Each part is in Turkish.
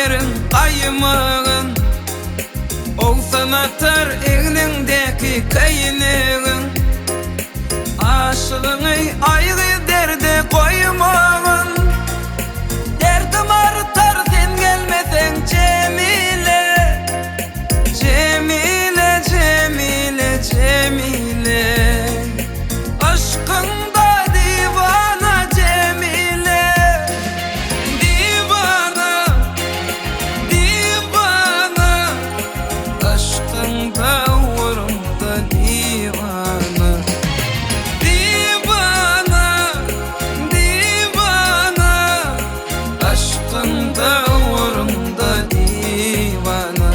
berin qaymağın, olsan atar egningdeki kayınığın. Aşığını ayrı derde koymağın, derdim artar sen gelmesen Cemile. Cemile, Cemile, Cemile, aşkında divana Cemile. Divana, divana, aşkında uğrumda divana. Divana, divana, aşkında uğrumda divana.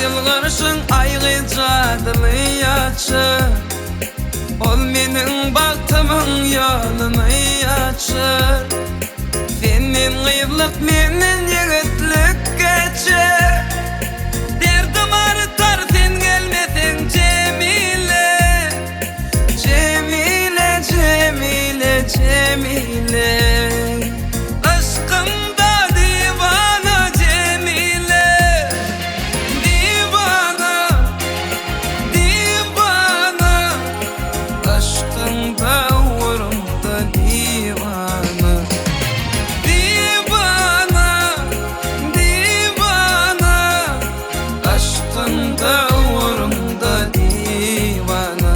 Yılgırışın aygı cadını açır, ol menin baktımın yolunu açır. Senin gıyblık menin yigitlik geçir, derdim artar sen gelmesen Cemile. Cemile, Cemile, Cemile, aşkımda divana Cemile. Aşkında uğrumda divana. Divana, divana, aşkında uğrumda divana.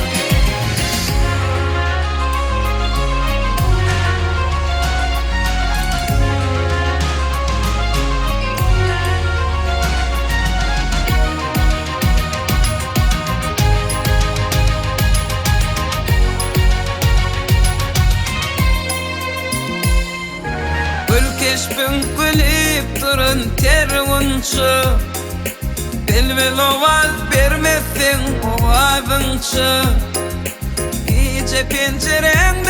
Keşbin gülüp durun terunçu, belbel ovaz vermesin ovazınçı. Gece pencereng